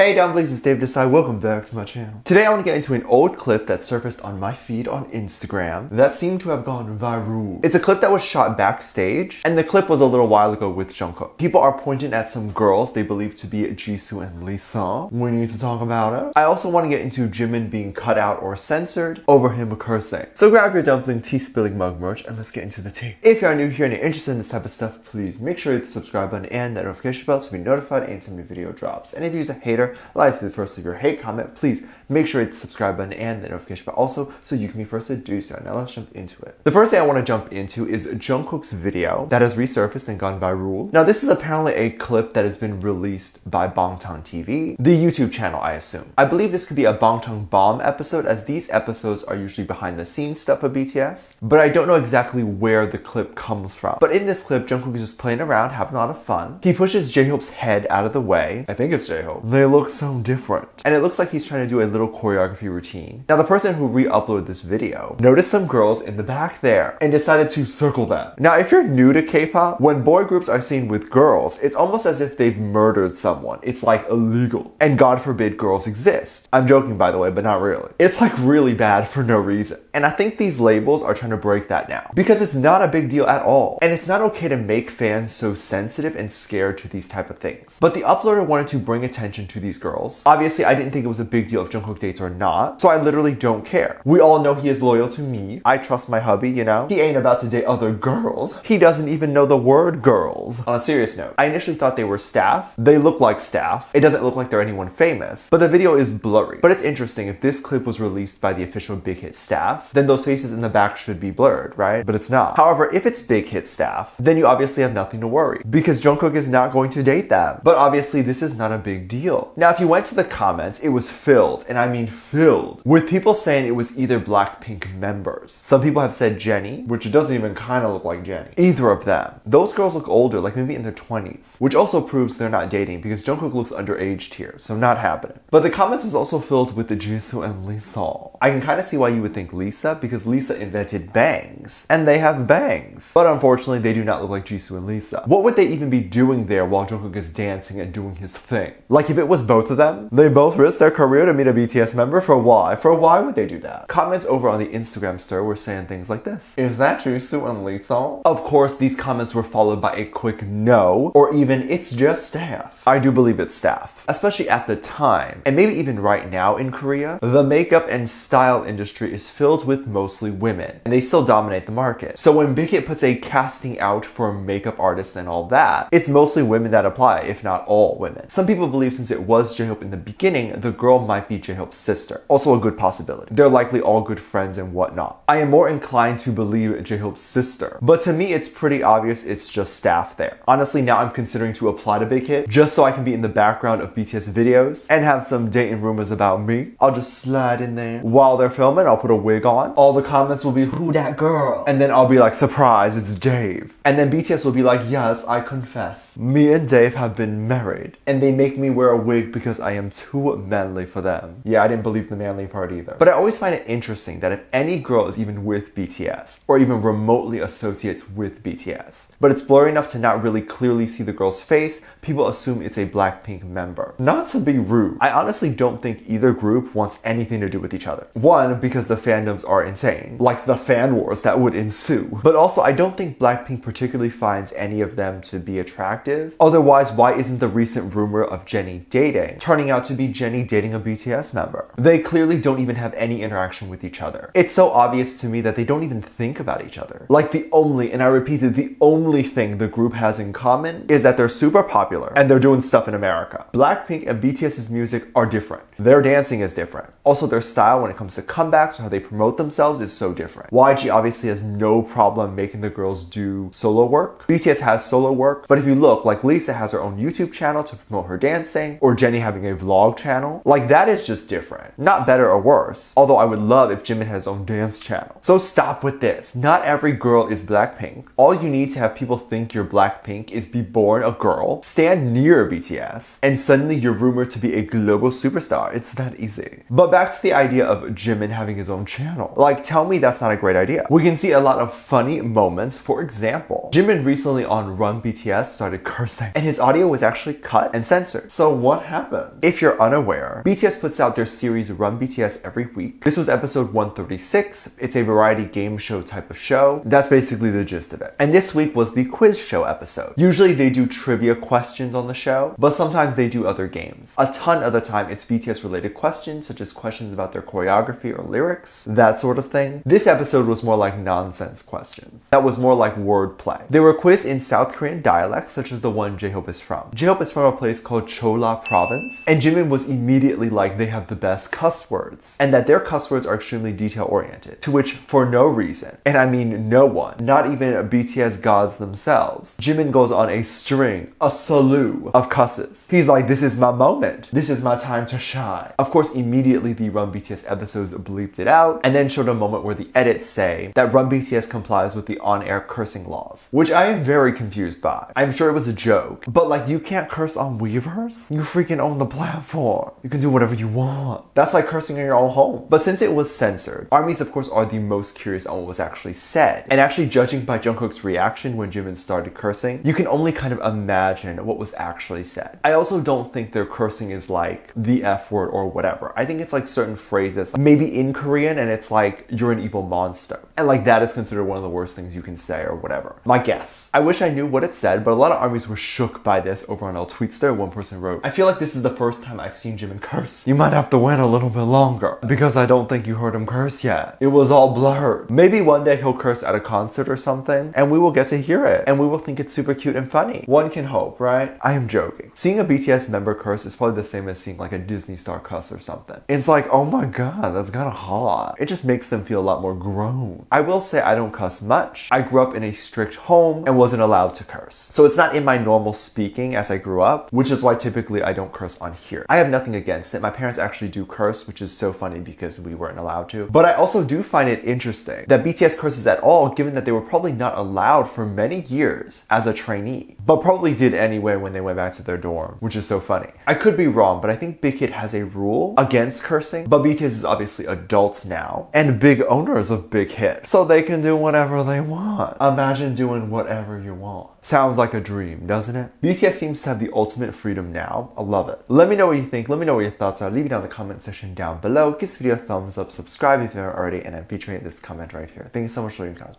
Hey dumplings, it's Dave Desai. Welcome back to my channel. Today I want to get into an old clip that surfaced on my feed on Instagram that seemed to have gone viral. It's a clip that was shot backstage, and the clip was a little while ago with Jungkook. People are pointing at some girls they believe to be Jisoo and Lisa. We need to talk about it. I also want to get into Jimin being cut out or censored over him cursing. So grab your dumpling tea spilling mug merch and let's get into the tea. If you are new here and you're interested in this type of stuff, please make sure you hit the subscribe button and that notification bell to be notified anytime new video drops. And if you use a hater, like to be the first to leave your hate comment, please make sure you hit the subscribe button and the notification bell also so you can be first to do so. Now let's jump into it. The first thing I want to jump into is Jungkook's video that has resurfaced and gone viral. Now this is apparently a clip that has been released by Bangtan TV, the YouTube channel I assume. I believe this could be a Bangtan Bomb episode, as these episodes are usually behind the scenes stuff of BTS, but I don't know exactly where the clip comes from. But in this clip, Jungkook is just playing around, having a lot of fun. He pushes J-Hope's head out of the way. I think it's J-Hope. They look so different. And it looks like he's trying to do a little choreography routine. Now the person who re-uploaded this video noticed some girls in the back there and decided to circle them. Now if you're new to K-pop, when boy groups are seen with girls, it's almost as if they've murdered someone. It's like illegal. And God forbid girls exist. I'm joking by the way, but not really. It's like really bad for no reason. And I think these labels are trying to break that now, because it's not a big deal at all. And it's not okay to make fans so sensitive and scared to these type of things. But the uploader wanted to bring attention to these girls. Obviously, I didn't think it was a big deal if Jungkook dates or not, so I literally don't care. We all know he is loyal to me. I trust my hubby, you know? He ain't about to date other girls. He doesn't even know the word girls. On a serious note, I initially thought they were staff. They look like staff. It doesn't look like they're anyone famous, but the video is blurry. But it's interesting, if this clip was released by the official Big Hit staff, then those faces in the back should be blurred, right? But it's not. However, if it's Big Hit staff, then you obviously have nothing to worry, because Jungkook is not going to date them. But obviously this is not a big deal. Now if you went to the comments, it was filled, and I mean filled, with people saying it was either Blackpink members. Some people have said Jennie, which doesn't even kind of look like Jennie. Either of them. Those girls look older, like maybe in their 20s, which also proves they're not dating, because Jungkook looks underaged here, so not happening. But the comments was also filled with the Jisoo and Lisa. I can kind of see why you would think Lisa, because Lisa invented bangs, and they have bangs. But unfortunately, they do not look like Jisoo and Lisa. What would they even be doing there while Jungkook is dancing and doing his thing? Like if it was both of them, they both risked their career to meet a BTS member. For why? For why would they do that? Comments over on the Instagram story were saying things like this: is that Jisoo and Lisa? Of course, these comments were followed by a quick no, or even it's just staff. I do believe it's staff, especially at the time, and maybe even right now in Korea. The makeup and style industry is filled with mostly women, and they still dominate the market. So when Big Hit puts a casting out for makeup artists and all that, it's mostly women that apply, if not all women. Some people believe since it was J-Hope in the beginning, the girl might be J-Hope's sister. Also a good possibility. They're likely all good friends and whatnot. I am more inclined to believe J-Hope's sister, but to me it's pretty obvious it's just staff there. Honestly, now I'm considering to apply to Big Hit just so I can be in the background of BTS videos and have some dating rumors about me. I'll just slide in there while they're filming. I'll put a wig on. All the comments will be, who that girl? And then I'll be like, surprise, it's Dave. And then BTS will be like, yes, I confess. Me and Dave have been married. And they make me wear a wig because I am too manly for them. Yeah, I didn't believe the manly part either. But I always find it interesting that if any girl is even with BTS, or even remotely associates with BTS, but it's blurry enough to not really clearly see the girl's face, people assume it's a Blackpink member. Not to be rude, I honestly don't think either group wants anything to do with each other. One, because the fandoms are insane, like the fan wars that would ensue. But also, I don't think Blackpink particularly finds any of them to be attractive. Otherwise, why isn't the recent rumor of Jennie dating turning out to be Jennie dating a BTS member? They clearly don't even have any interaction with each other. It's so obvious to me that they don't even think about each other. Like the only, and I repeat it, the only thing the group has in common is that they're super popular and they're doing stuff in America. Blackpink and BTS's music are different. Their dancing is different. Also, their style when it comes to comebacks or how they promote themselves is so different. YG obviously has no problem making the girls do solo work. BTS has solo work, but if you look, like Lisa has her own YouTube channel to promote her dancing, or Jennie having a vlog channel. Like that is just different. Not better or worse, although I would love if Jimin had his own dance channel. So stop with this. Not every girl is Blackpink. All you need to have people think you're Blackpink is be born a girl, stand near BTS, and suddenly you're rumored to be a global superstar. It's that easy. But back to the idea of Jimin having his own channel. Like, tell me that's not a great idea. We can see a lot of funny moments. For example, Jimin recently on Run BTS started cursing, and his audio was actually cut and censored. So what happened? If you're unaware, BTS puts out their series Run BTS every week. This was episode 136. It's a variety game show type of show. That's basically the gist of it. And this week was the quiz show episode. Usually they do trivia questions on the show, but sometimes they do other games. A ton of the time it's BTS related questions, such as questions about their choreography or lyrics, that sort of thing. This episode was more like nonsense questions. That was more like wordplay. They were quizzed in South Korean dialects, such as the one J-Hope is from. J-Hope is from a place called Chola Province, and Jimin was immediately like they have the best cuss words, and that their cuss words are extremely detail oriented, to which for no reason, and I mean no one, not even BTS gods themselves, Jimin goes on a string, a slew of cusses. He's like, this is my moment. This is my time to shine. Of course, immediately the Run BTS episodes bleeped it out, and then showed a moment where the edits say that Run BTS complies with the on-air cursing laws, which I am very confused by. I'm sure it was a joke, but like, you can't curse on Weverse? You freaking own the platform. You can do whatever you want. That's like cursing in your own home. But since it was censored, ARMYs of course are the most curious on what was actually said. And actually judging by Jungkook's reaction when Jimin started cursing, you can only kind of imagine what was actually said. I also don't think their cursing is like the F word or whatever. I think it's like certain phrases, maybe in Korean, and it's like, you're an evil monster. And like that is considered one of the worst things you can say or whatever. My guess. I wish I knew what it said, but a lot of ARMYs were shook by this over on Tweetster. One person wrote, I feel like this is the first time I've seen Jimin curse. You might have to wait a little bit longer because I don't think you heard him curse yet. It was all blurred. Maybe one day he'll curse at a concert or something and we will get to hear it and we will think it's super cute and funny. One can hope, right? I am joking. Seeing a BTS member curse is probably the same as seeing like a Disney star cuss or something. It's like, oh my god, that's kind of hot. It just makes them feel a lot more grown. I will say I don't cuss much. I grew up in a strict home and wasn't allowed to curse. So it's not in my normal speaking as I grew up, which is why typically I don't curse on here. I have nothing against it. My parents actually do curse, which is so funny because we weren't allowed to. But I also do find it interesting that BTS curses at all, given that they were probably not allowed for many years as a trainee, but probably did anyway when they went back to their dorm, which is so funny. I could be wrong, but I think Big Hit has a rule against cursing, but BTS is obviously adults now and big owners of Big Hit, so they can do whatever they want. Imagine doing whatever you want. Sounds like a dream, doesn't it? BTS seems to have the ultimate freedom now. I love it. Let me know what you think. Let me know what your thoughts are. Leave it down in the comment section down below. Give this video a thumbs up, subscribe if you haven't already, and I'm featuring this comment right here. Thank you so much for leaving comments.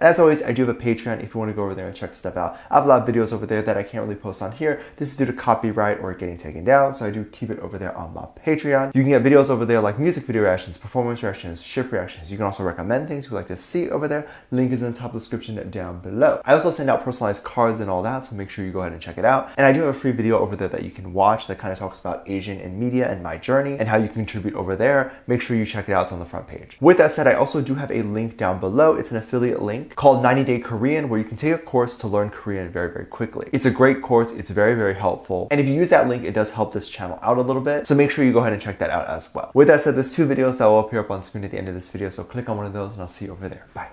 And as always, I do have a Patreon if you want to go over there and check stuff out. I have a lot of videos over there that I can't really post on here. This is due to copyright or getting taken down, so I do keep it over there on my Patreon. You can get videos over there like music video reactions, performance reactions, ship reactions. You can also recommend things you'd like to see over there. Link is in the top description down below. I also send out personalized cards and all that, so make sure you go ahead and check it out. And I do have a free video over there that you can watch that kind of talks about Asian and media and my journey and how you can contribute over there. Make sure you check it out. It's on the front page. With that said, I also do have a link down below. It's an affiliate link called 90-Day Korean, where you can take a course to learn Korean very, very quickly. It's a great course. It's very, very helpful. And if you use that link, it does help this channel out a little bit. So make sure you go ahead and check that out as well. With that said, there's 2 videos that will appear up on screen at the end of this video. So click on one of those and I'll see you over there. Bye.